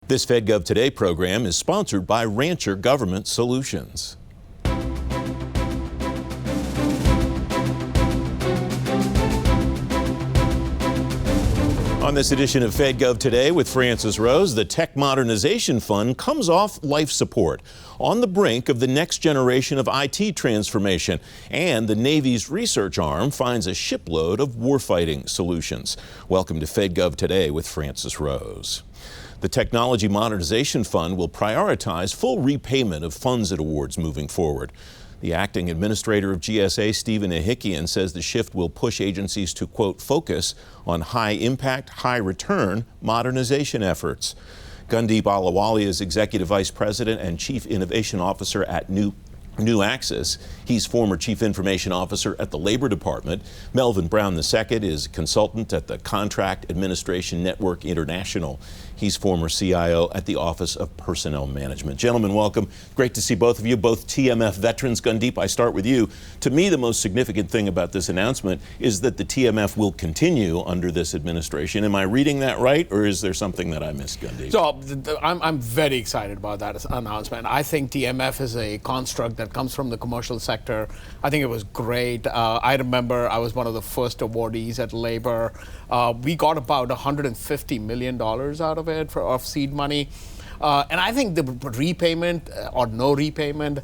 This Fed Gov Today program is sponsored by Rancher Government Solutions. On this edition of Fed Gov Today with Francis Rose, the Tech Modernization Fund comes off life support on the brink of the next generation of IT transformation, and the Navy's research arm finds a shipload of warfighting solutions. Welcome to Fed Gov Today with Francis Rose. The Technology Modernization Fund will prioritize full repayment of funds it awards moving forward. The acting administrator of GSA, Stephen Ahikian, says the shift will push agencies to, quote, focus on high-impact, high-return modernization efforts. Gundeep Alawali is Executive Vice President and Chief Innovation Officer at New Axis. He's former Chief Information Officer at the Labor Department. Melvin Brown II is consultant at the Contract Administration Network International. He's former CIO at the Office of Personnel Management. Gentlemen, welcome. Great to see both of you, both TMF veterans. Gundeep, I start with you. To me, the most significant thing about this announcement is that the TMF will continue under this administration. Am I reading that right, or is there something that I missed, Gundeep? So I'm very excited about that announcement. I think TMF is a construct that comes from the commercial sector. I think it was great. I remember I was one of the first awardees at Labor. We got about $150 million out of it of seed money. And I think the repayment or no repayment,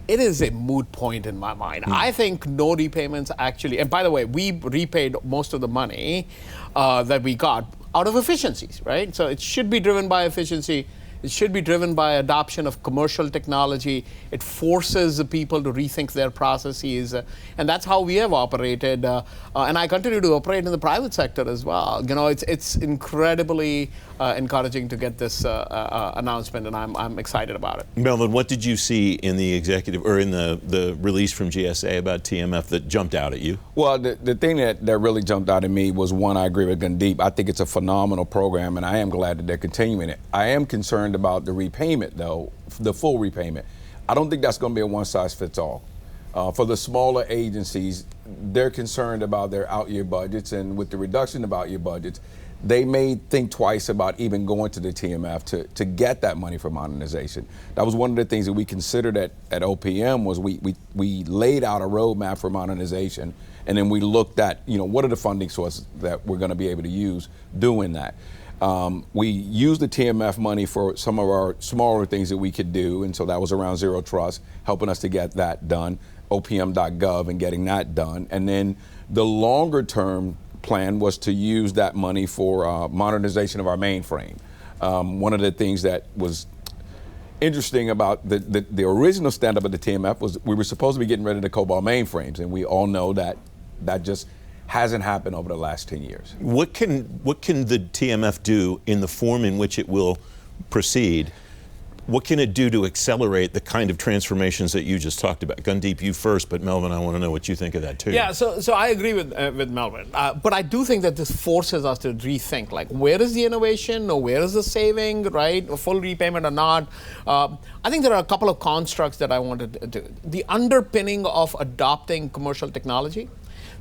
it is a moot point in my mind. I think no repayments actually, and by the way, we repaid most of the money that we got out of efficiencies, right? So it should be driven by efficiency. It should be driven by adoption of commercial technology. It forces the people to rethink their processes. And that's how we have operated. And I continue to operate in the private sector as well. You know, it's incredibly encouraging to get this announcement, and I'm excited about it. Melvin, what did you see in the executive or in the release from GSA about TMF that jumped out at you? Well, the thing that really jumped out at me was, one, I agree with Gundeep. I think it's a phenomenal program, and I am glad that they're continuing it. I am concerned about the repayment, though, the full repayment. I don't think that's going to be a one-size-fits-all. For the smaller agencies, they're concerned about their out-year budgets, and with the reduction of out-year budgets, they may think twice about even going to the TMF to get that money for modernization. That was one of the things that we considered at OPM was we laid out a roadmap for modernization, and then we looked at, you know, what are the funding sources that we're going to be able to use doing that. We used the TMF money for some of our smaller things that we could do, and so that was around Zero Trust, helping us to get that done, opm.gov and getting that done. And then the longer term plan was to use that money for modernization of our mainframe. One of the things that was interesting about the original stand-up of the TMF was we were supposed to be getting rid of the COBOL mainframes, and we all know that just hasn't happened over the last 10 years. What can the TMF do in the form in which it will proceed? What can it do to accelerate the kind of transformations that you just talked about? Gundeep, you first, but Melvin, I want to know what you think of that too. Yeah, so I agree with Melvin, but I do think that this forces us to rethink, like, where is the innovation, or where is the saving, right? Or full repayment or not. I think there are a couple of constructs that I wanted to do. The underpinning of adopting commercial technology,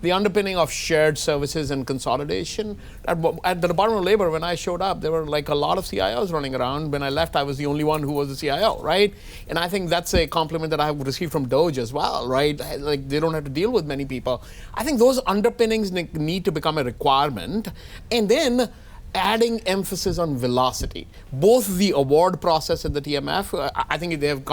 the underpinning of shared services and consolidation. At the Department of Labor, when I showed up, there were like a lot of CIOs running around. When I left, I was the only one who was a CIO, right? And I think that's a compliment that I have received from Doge as well, right? Like, they don't have to deal with many people. I think those underpinnings need to become a requirement. And then adding emphasis on velocity. Both the award process at the TMF, I think they have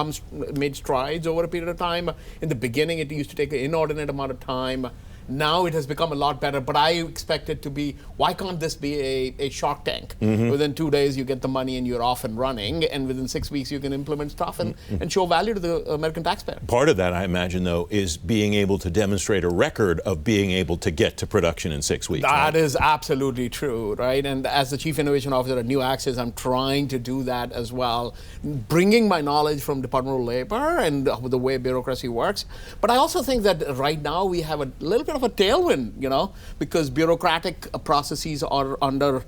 made strides over a period of time. In the beginning, it used to take an inordinate amount of time. Now it has become a lot better, but I expect it to be, why can't this be a Shark Tank? Within 2 days, you get the money and you're off and running, and within 6 weeks, you can implement stuff and show value to the American taxpayer. Part of that, I imagine, though, is being able to demonstrate a record of being able to get to production in 6 weeks. That is absolutely true, right? And as the Chief Innovation Officer at New Axis, I'm trying to do that as well, bringing my knowledge from Department of Labor and the way bureaucracy works. But I also think that right now we have a little bit of a tailwind, you know, because bureaucratic processes are under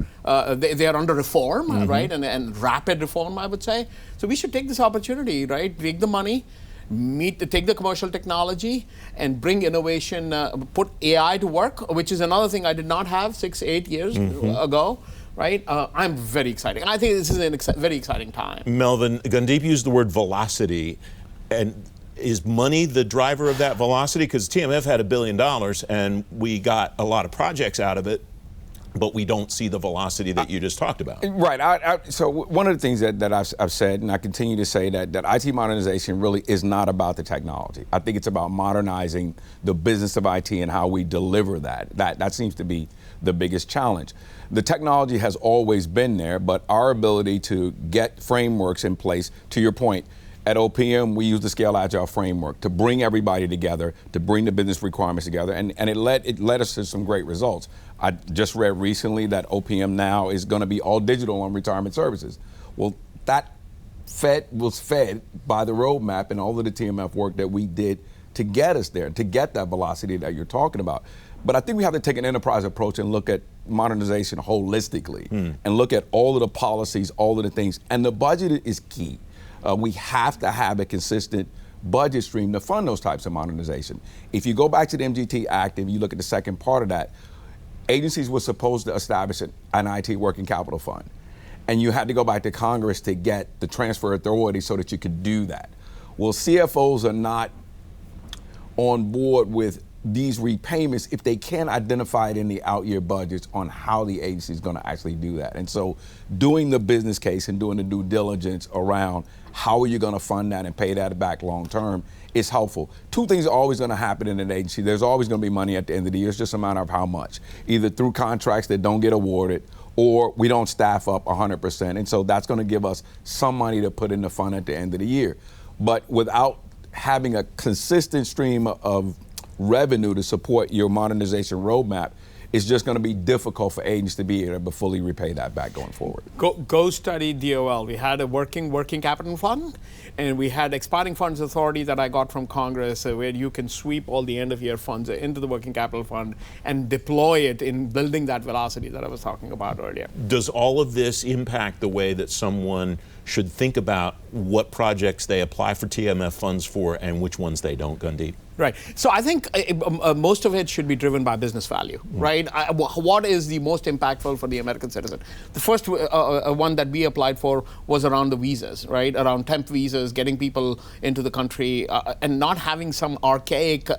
they are under reform, right, and rapid reform, I would say. So we should take this opportunity, right, take the money, take the commercial technology, and bring innovation, put AI to work, which is another thing I did not have 6-8 years ago. right? I'm very excited. And I think this is a very exciting time. Melvin, Gundeep used the word velocity, and is money the driver of that velocity? Because TMF had $1 billion and we got a lot of projects out of it, but we don't see the velocity that you just talked about. Right. So one of the things that I've said, and I continue to say, that IT modernization really is not about the technology. I think it's about modernizing the business of IT and how we deliver that. That seems to be the biggest challenge. The technology has always been there, but our ability to get frameworks in place, to your point, at OPM, we use the Scale Agile framework to bring everybody together, to bring the business requirements together, and it led us to some great results. I just read recently that OPM now is going to be all digital on retirement services. Well, that was fed by the roadmap and all of the TMF work that we did to get us there, to get that velocity that you're talking about. But I think we have to take an enterprise approach and look at modernization holistically and look at all of the policies, all of the things, and the budget is key. We have to have a consistent budget stream to fund those types of modernization. If you go back to the MGT Act and you look at the second part of that, agencies were supposed to establish an IT working capital fund. And you had to go back to Congress to get the transfer authority so that you could do that. Well, CFOs are not on board with these repayments if they can't identify it in the out-year budgets on how the agency is going to actually do that. And so doing the business case and doing the due diligence around how are you going to fund that and pay that back long term is helpful. Two things are always going to happen in an agency. There's always going to be money at the end of the year. It's just a matter of how much, either through contracts that don't get awarded or we don't staff up 100%. And so that's going to give us some money to put in the fund at the end of the year. But without having a consistent stream of revenue to support your modernization roadmap, it's just going to be difficult for agents to be able to fully repay that back going forward. Go study DOL. We had a working capital fund, and we had expiring funds authority that I got from Congress, where you can sweep all the end of year funds into the working capital fund and deploy it in building that velocity that I was talking about earlier. Does all of this impact the way that someone should think about what projects they apply for TMF funds for and which ones they don't, Gundeep? Right. So I think most of it should be driven by business value, right? What is the most impactful for the American citizen? The first one that we applied for was around the visas, right? Around temp visas, getting people into the country and not having some archaic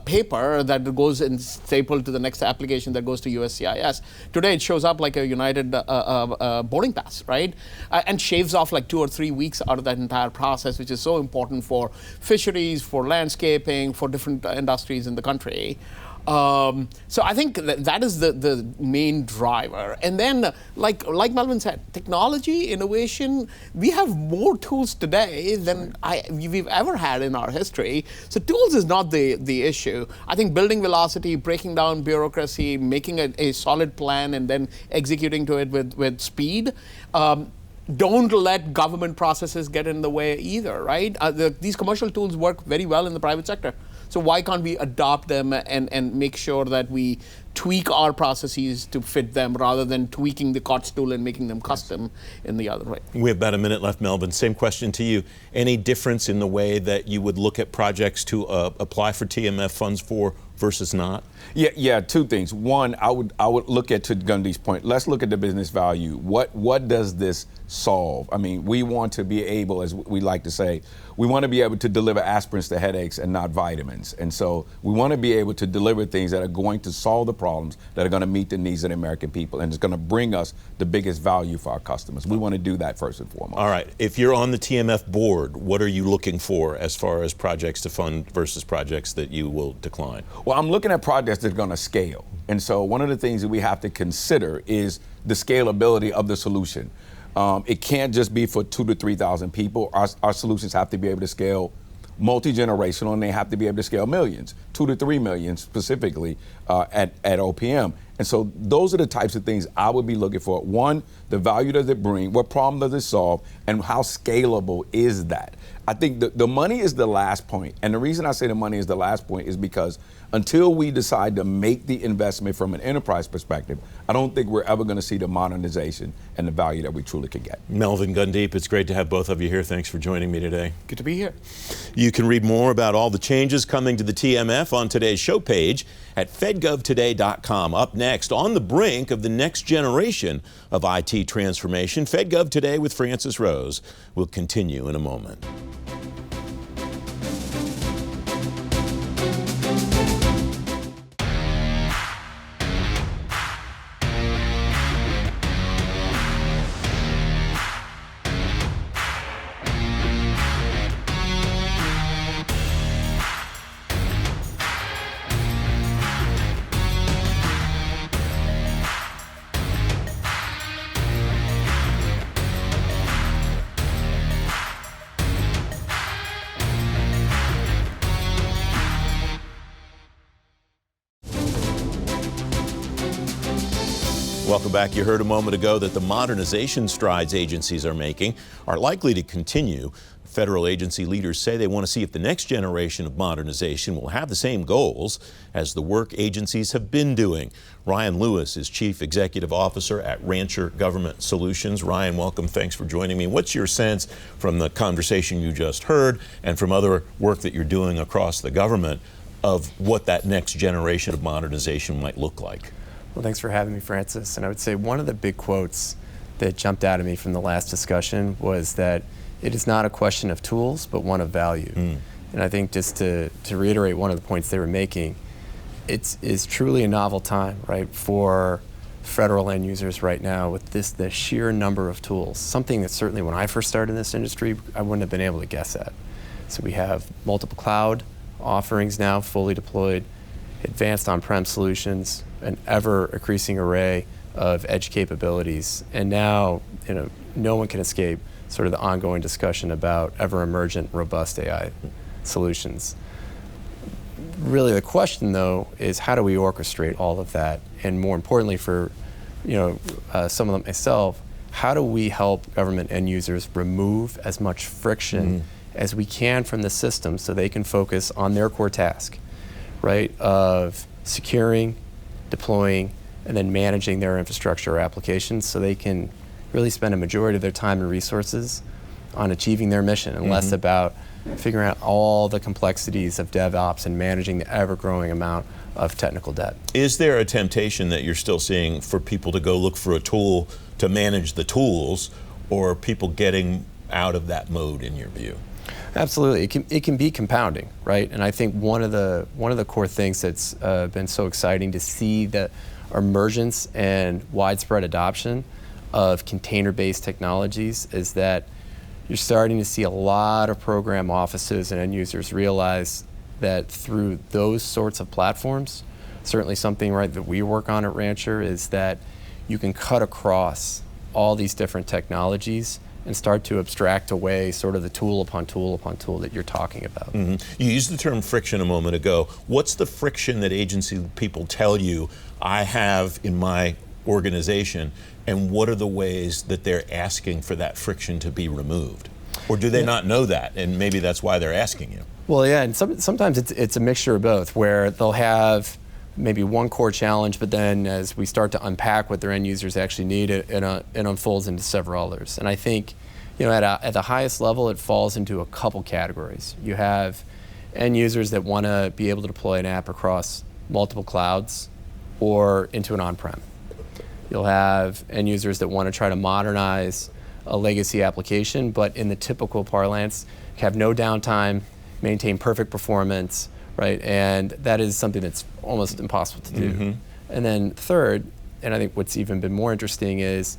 paper that goes and stapled to the next application that goes to USCIS. Today it shows up like a United boarding pass, right? And shaves off like 2 or 3 weeks out of that entire process, which is so important for fisheries, for landscape, for different industries in the country. So I think that is the main driver. And then, like Melvin said, technology, innovation, we have more tools today than we've ever had in our history. So tools is not the issue. I think building velocity, breaking down bureaucracy, making a solid plan, and then executing to it with speed. Don't let government processes get in the way either, right? These commercial tools work very well in the private sector. So why can't we adopt them and make sure that we tweak our processes to fit them rather than tweaking the COTS tool and making them custom in the other way? We have about a minute left, Melvin. Same question to you. Any difference in the way that you would look at projects to apply for TMF funds for versus not? Yeah, two things. One, I would look at, to Gundeep's point, let's look at the business value. What does this solve? I mean, we want to be able, as we like to say, we want to be able to deliver aspirins to headaches and not vitamins. And so we want to be able to deliver things that are going to solve the problems, that are going to meet the needs of the American people, and it's going to bring us the biggest value for our customers. We want to do that first and foremost. All right. If you're on the TMF board, what are you looking for as far as projects to fund versus projects that you will decline? Well, I'm looking at projects that are going to scale. And so one of the things that we have to consider is the scalability of the solution. It can't just be for 2,000 to 3,000 people. Our solutions have to be able to scale multi-generational, and they have to be able to scale millions, 2 to 3 million specifically at OPM. And so those are the types of things I would be looking for. One, the value does it bring? What problem does it solve? And how scalable is that? I think the money is the last point. And the reason I say the money is the last point is because until we decide to make the investment from an enterprise perspective, I don't think we're ever going to see the modernization and the value that we truly could get. Melvin, Gundeep, it's great to have both of you here. Thanks for joining me today. Good to be here. You can read more about all the changes coming to the TMF on today's show page at fedgovtoday.com. Up next, on the brink of the next generation of IT transformation, Fed Gov Today with Francis Rose will continue in a moment. Welcome back. You heard a moment ago that the modernization strides agencies are making are likely to continue. Federal agency leaders say they want to see if the next generation of modernization will have the same goals as the work agencies have been doing. Ryan Lewis is Chief Executive Officer at Rancher Government Solutions. Ryan, welcome. Thanks for joining me. What's your sense from the conversation you just heard and from other work that you're doing across the government of what that next generation of modernization might look like? Well, thanks for having me, Francis. And I would say one of the big quotes that jumped out at me from the last discussion was that it is not a question of tools, but one of value. And I think just to reiterate one of the points they were making, it's truly a novel time, right, for federal end users right now with the sheer number of tools, something that certainly when I first started in this industry, I wouldn't have been able to guess at. So we have multiple cloud offerings now fully deployed, advanced on-prem solutions, an ever-increasing array of edge capabilities, and now no one can escape sort of the ongoing discussion about ever-emergent, robust AI solutions. Really, the question, though, is how do we orchestrate all of that, and more importantly, for some of them myself, how do we help government end users remove as much friction as we can from the system so they can focus on their core task, right, of securing, deploying, and then managing their infrastructure or applications so they can really spend a majority of their time and resources on achieving their mission and less about figuring out all the complexities of DevOps and managing the ever-growing amount of technical debt. Is there a temptation that you're still seeing for people to go look for a tool to manage the tools, or are people getting out of that mode in your view? Absolutely, it can be compounding, right? And I think one of the core things that's been so exciting to see the emergence and widespread adoption of container-based technologies is that you're starting to see a lot of program offices and end users realize that through those sorts of platforms, certainly something right that we work on at Rancher is that you can cut across all these different technologies and start to abstract away sort of the tool upon tool upon tool that you're talking about. You used the term friction a moment ago. What's the friction that agency people tell you I have in my organization, and what are the ways that they're asking for that friction to be removed? Or do they not know that, and maybe that's why they're asking you? Well, yeah, and sometimes it's a mixture of both, where they'll have maybe one core challenge, but then as we start to unpack what their end users actually need, it unfolds into several others. And I think, at the highest level, it falls into a couple categories. You have end users that want to be able to deploy an app across multiple clouds or into an on-prem. You'll have end users that want to try to modernize a legacy application, but in the typical parlance, have no downtime, maintain perfect performance, right? And that is something that's almost impossible to do. And then third, and I think what's even been more interesting is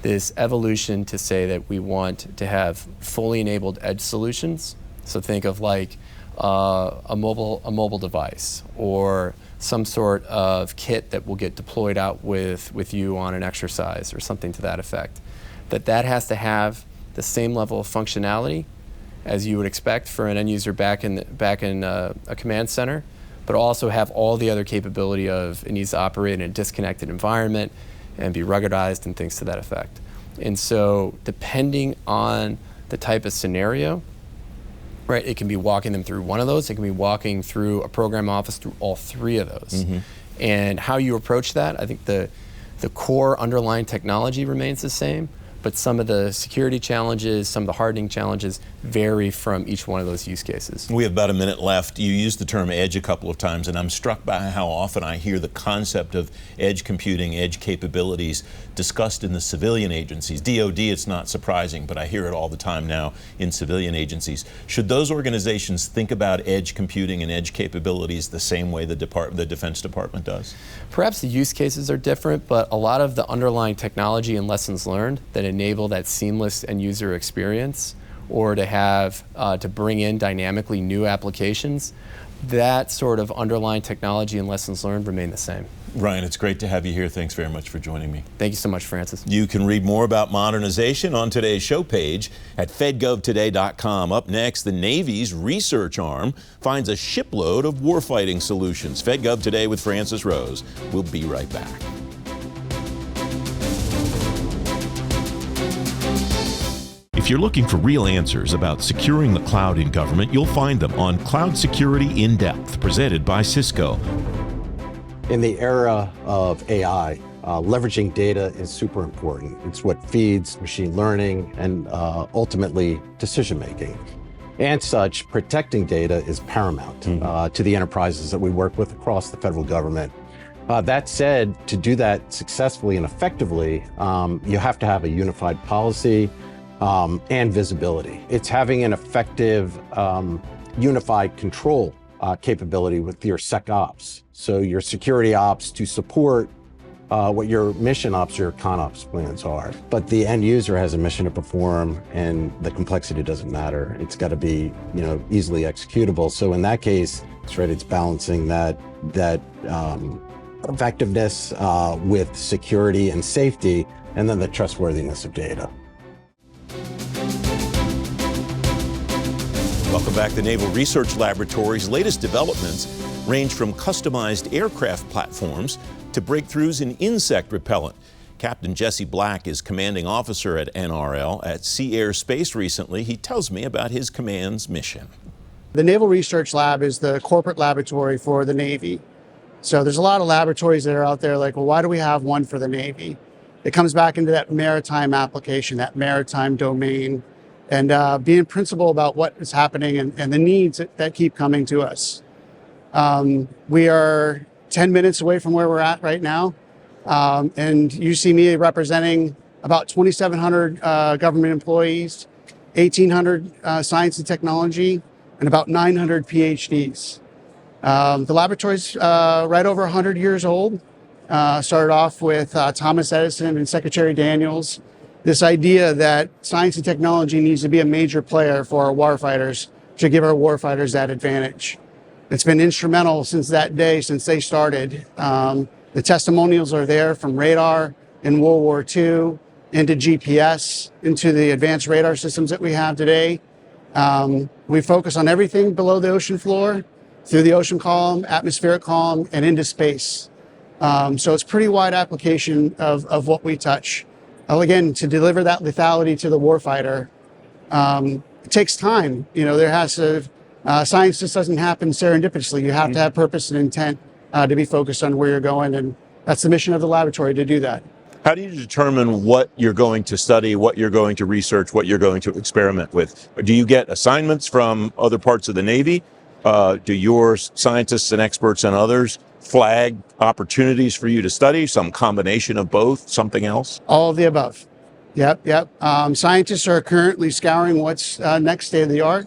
this evolution to say that we want to have fully enabled edge solutions. So think of like a mobile device or some sort of kit that will get deployed out with you on an exercise or something to that effect. That has to have the same level of functionality as you would expect for an end user back in a command center, but also have all the other capability of it needs to operate in a disconnected environment and be ruggedized and things to that effect. And so depending on the type of scenario, right? It can be walking them through one of those. It can be walking through a program office through all three of those. And how you approach that, I think the core underlying technology remains the same, but some of the security challenges, some of the hardening challenges vary from each one of those use cases. We have about a minute left. You used the term edge a couple of times, and I'm struck by how often I hear the concept of edge computing, edge capabilities discussed in the civilian agencies. DoD, it's not surprising, but I hear it all the time now in civilian agencies. Should those organizations think about edge computing and edge capabilities the same way the Defense Department does? Perhaps the use cases are different, but a lot of the underlying technology and lessons learned that enable that seamless end user experience, or to have to bring in dynamically new applications, that sort of underlying technology and lessons learned remain the same. Ryan, it's great to have you here. Thanks very much for joining me. Thank you so much, Francis. You can read more about modernization on today's show page at fedgovtoday.com. Up next, the Navy's research arm finds a shipload of warfighting solutions. FedGov Today with Francis Rose. We'll be right back. If you're looking for real answers about securing the cloud in government, you'll find them on Cloud Security In Depth, presented by Cisco. In the era of AI, leveraging data is super important. It's what feeds machine learning and ultimately decision making. And such, protecting data is paramount to the enterprises that we work with across the federal government. That said, to do that successfully and effectively, you have to have a unified policy and visibility. It's having an effective unified control capability with your SecOps. So your security ops to support what your mission ops or your ConOps plans are. But the end user has a mission to perform, and the complexity doesn't matter. It's got to be, easily executable. So in that case, it's balancing that effectiveness with security and safety, and then the trustworthiness of data. Welcome back. The Naval Research Laboratory's latest developments range from customized aircraft platforms to breakthroughs in insect repellent. Captain Jesse Black is commanding officer at NRL at Sea Air Space recently. He tells me about his command's mission. The Naval Research Lab is the corporate laboratory for the Navy. So there's a lot of laboratories that are out there like, well, why do we have one for the Navy? It comes back into that maritime application, that maritime domain, and being principled about what is happening and the needs that keep coming to us. We are 10 minutes away from where we're at right now. And you see me representing about 2,700 government employees, 1,800 science and technology, and about 900 PhDs. The laboratory's right over 100 years old. Started off with Thomas Edison and Secretary Daniels. This idea that science and technology needs to be a major player for our warfighters to give our warfighters that advantage. It's been instrumental since that day, since they started. The testimonials are there from radar in World War II into GPS, into the advanced radar systems that we have today. We focus on everything below the ocean floor, through the ocean column, atmospheric column, and into space. So it's pretty wide application of what we touch. Again, to deliver that lethality to the warfighter, it takes time. There has to, science just doesn't happen serendipitously. You have to have purpose and intent to be focused on where you're going, and that's the mission of the laboratory, to do that. How do you determine what you're going to study, what you're going to research, what you're going to experiment with? Do you get assignments from other parts of the Navy? Do your scientists and experts and others flag opportunities for you to study, some combination of both, something else? All of the above. Yep. Scientists are currently scouring what's next state of the art.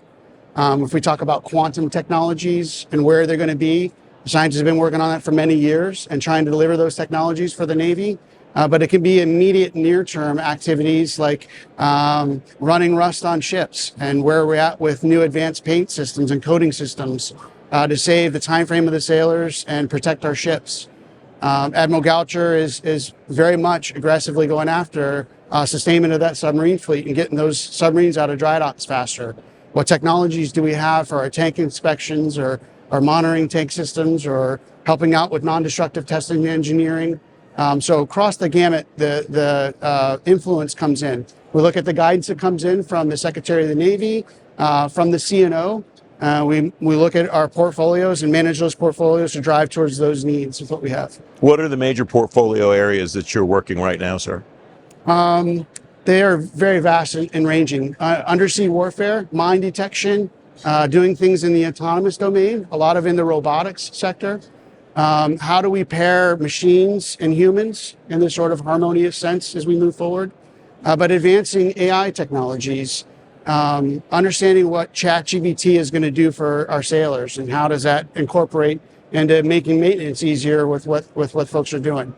If we talk about quantum technologies and where they're going to be, scientists have been working on that for many years and trying to deliver those technologies for the Navy. But it can be immediate near-term activities like running rust on ships and where we're at with new advanced paint systems and coating systems to save the time frame of the sailors and protect our ships. Admiral Goucher is very much aggressively going after sustainment of that submarine fleet and getting those submarines out of dry docks faster. What technologies do we have for our tank inspections or our monitoring tank systems or helping out with non-destructive testing and engineering? So across the gamut, the influence comes in. We look at the guidance that comes in from the Secretary of the Navy, from the CNO. We look at our portfolios and manage those portfolios to drive towards those needs with what we have. What are the major portfolio areas that you're working right now, sir? They are very vast and ranging. Undersea warfare, mine detection, doing things in the autonomous domain, a lot of in the robotics sector. How do we pair machines and humans in this sort of harmonious sense as we move forward? But advancing AI technologies, understanding what ChatGPT is going to do for our sailors and how does that incorporate into making maintenance easier with what folks are doing.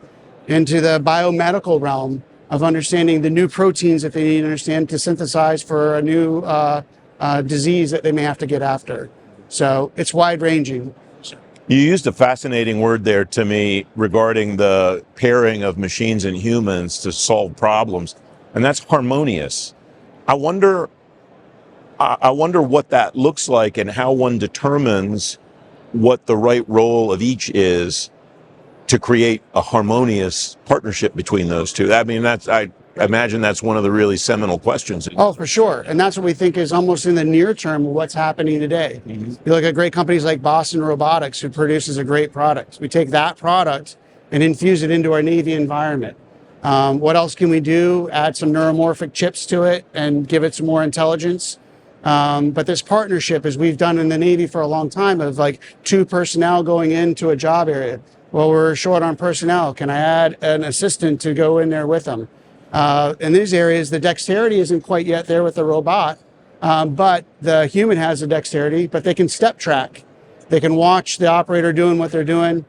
Into the biomedical realm of understanding the new proteins that they need to understand to synthesize for a new disease that they may have to get after. So it's wide ranging. You used a fascinating word there to me regarding the pairing of machines and humans to solve problems, and that's harmonious. I wonder what that looks like and how one determines what the right role of each is to create a harmonious partnership between those two. I mean, I imagine that's one of the really seminal questions. Oh, for sure. And that's what we think is almost in the near term of what's happening today. You look at great companies like Boston Robotics, who produces a great product. We take that product and infuse it into our Navy environment. What else can we do? Add some neuromorphic chips to it and give it some more intelligence. But this partnership, as we've done in the Navy for a long time, of like 2 personnel going into a job area. Well, we're short on personnel. Can I add an assistant to go in there with them? In these areas, the dexterity isn't quite yet there with the robot, but the human has the dexterity, but they can step track. They can watch the operator doing what they're doing.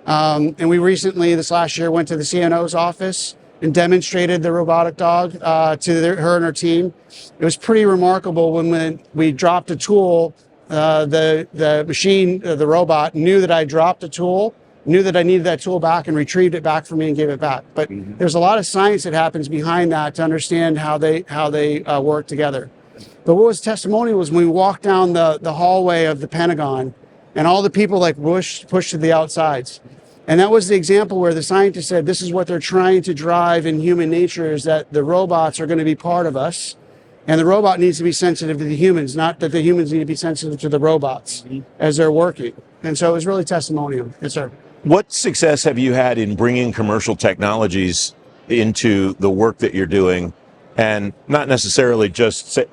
And we recently, this last year, went to the CNO's office and demonstrated the robotic dog to her and her team. It was pretty remarkable when we dropped a tool, the machine, the robot knew that I dropped a tool, knew that I needed that tool back and retrieved it back for me and gave it back. But there's a lot of science that happens behind that to understand how they work together. But what was testimonial was when we walked down the hallway of the Pentagon and all the people like pushed to the outsides. And that was the example where the scientists said, this is what they're trying to drive in human nature, is that the robots are going to be part of us. And the robot needs to be sensitive to the humans, not that the humans need to be sensitive to the robots as they're working. And so it was really testimonial. Yes, sir. What success have you had in bringing commercial technologies into the work that you're doing, and not necessarily just say,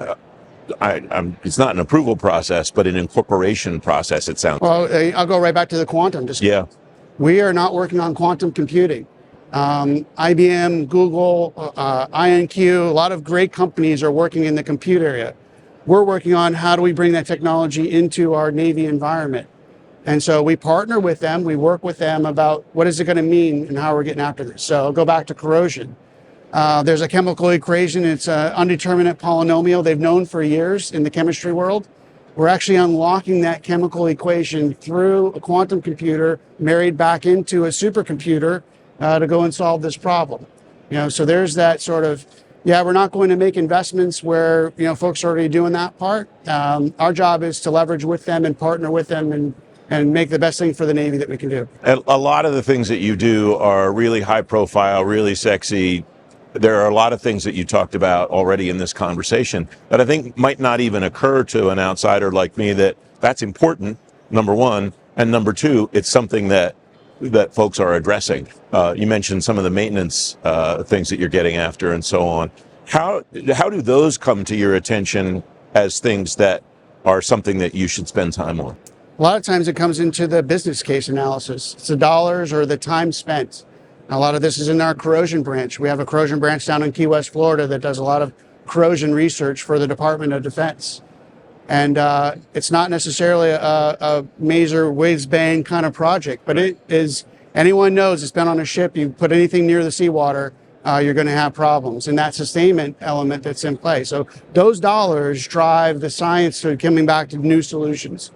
it's not an approval process, but an incorporation process, it sounds. Well, I'll go right back to the quantum discussion. Yeah. We are not working on quantum computing. IBM, Google, INQ, a lot of great companies are working in the compute area. We're working on how do we bring that technology into our Navy environment. And so we partner with them, we work with them about what is it going to mean and how we're getting after this. So I'll go back to corrosion. There's a chemical equation, it's an undeterminate polynomial they've known for years in the chemistry world. We're actually unlocking that chemical equation through a quantum computer married back into a supercomputer to go and solve this problem. So there's that sort of, we're not going to make investments where, folks are already doing that part. Our job is to leverage with them and partner with them and make the best thing for the Navy that we can do. A lot of the things that you do are really high profile, really sexy. There are a lot of things that you talked about already in this conversation that I think might not even occur to an outsider like me that's important, number one, and number two, it's something that folks are addressing. You mentioned some of the maintenance things that you're getting after and so on. How do those come to your attention as things that are something that you should spend time on? A lot of times it comes into the business case analysis. It's the dollars or the time spent. A lot of this is in our corrosion branch. We have a corrosion branch down in Key West, Florida that does a lot of corrosion research for the Department of Defense. And it's not necessarily a major whiz-bang kind of project, but it is, anyone knows it's been on a ship, you put anything near the seawater, you're going to have problems. And that sustainment element that's in play. So those dollars drive the science to coming back to new solutions.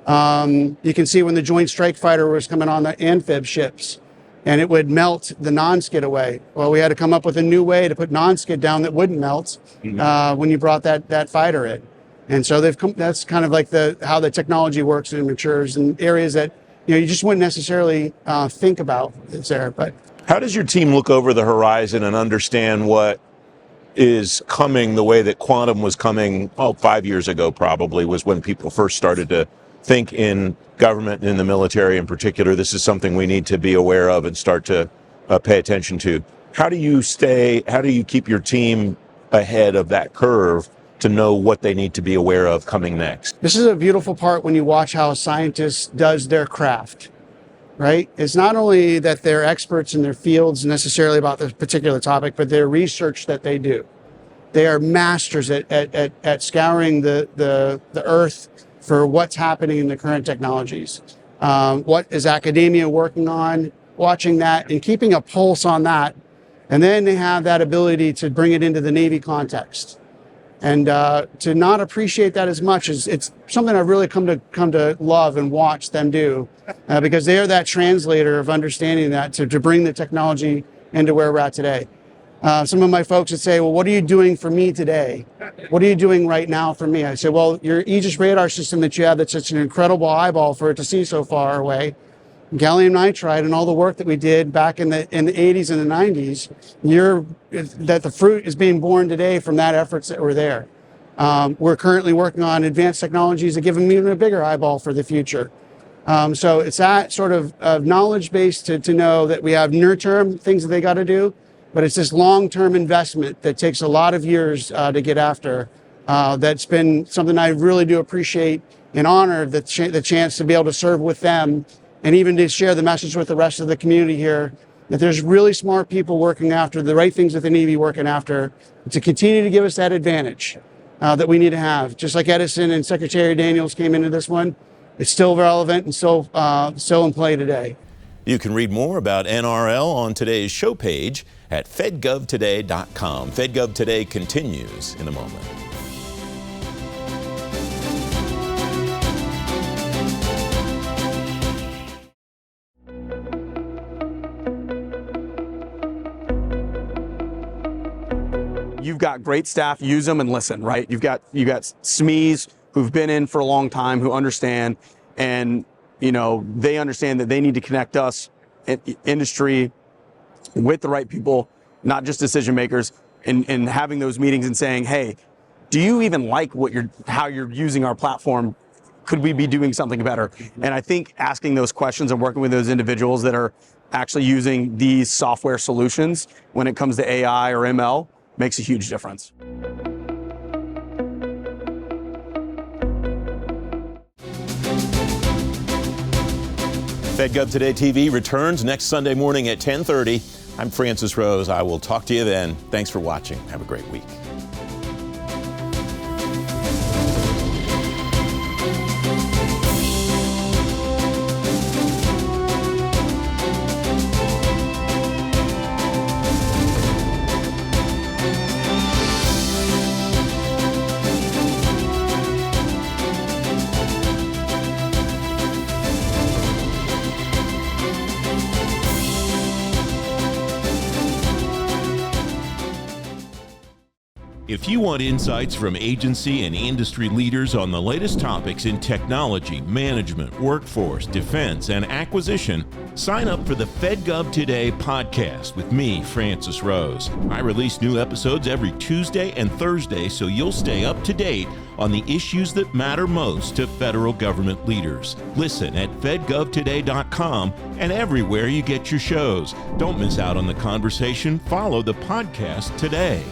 You can see when the Joint Strike Fighter was coming on the amphib ships, and it would melt the non-skid away. Well, we had to come up with a new way to put non-skid down that wouldn't melt when you brought that fighter in. And so that's kind of like how the technology works and matures in areas that you just wouldn't necessarily think about it's there. But how does your team look over the horizon and understand what is coming the way that quantum was coming, 5 years ago probably, was when people first started to think in government and in the military in particular. This is something we need to be aware of and start to pay attention to. How do you keep your team ahead of that curve to know what they need to be aware of coming next? This is a beautiful part when you watch how a scientist does their craft, right? It's not only that they're experts in their fields necessarily about this particular topic, but their research that they do. They are masters at scouring the earth for what's happening in the current technologies. What is academia working on, watching that and keeping a pulse on that. And then they have that ability to bring it into the Navy context. And to not appreciate that as much is it's something I've really come to love and watch them do, because they are that translator of understanding that to bring the technology into where we're at today. Some of my folks would say, well, what are you doing for me today? What are you doing right now for me? I say, well, your Aegis radar system that you have that's such an incredible eyeball for it to see so far away, gallium nitride and all the work that we did back in the 80s and the 90s, that the fruit is being born today from that efforts that were there. We're currently working on advanced technologies that give them even a bigger eyeball for the future. So it's that sort of knowledge base to know that we have near-term things that they got to do, but it's this long-term investment that takes a lot of years to get after. That's been something I really do appreciate and honor the chance to be able to serve with them and even to share the message with the rest of the community here that there's really smart people working after the right things that the Navy working after to continue to give us that advantage that we need to have. Just like Edison and Secretary Daniels came into this one, it's still relevant and still in play today. You can read more about NRL on today's show page at fedgovtoday.com. FedGov Today continues in a moment. You've got great staff, use them and listen, right? You've got SMEs who've been in for a long time, who understand, and they understand that they need to connect us, industry, with the right people, not just decision makers, and having those meetings and saying, hey, do you even like how you're using our platform? Could we be doing something better? And I think asking those questions and working with those individuals that are actually using these software solutions when it comes to AI or ML makes a huge difference. Fed Gov Today TV returns next Sunday morning at 10:30. I'm Francis Rose. I will talk to you then. Thanks for watching. Have a great week. If you want insights from agency and industry leaders on the latest topics in technology, management, workforce, defense, and acquisition, sign up for the Fed Gov Today podcast with me, Francis Rose. I release new episodes every Tuesday and Thursday, so you'll stay up to date on the issues that matter most to federal government leaders. Listen at fedgovtoday.com and everywhere you get your shows. Don't miss out on the conversation. Follow the podcast today.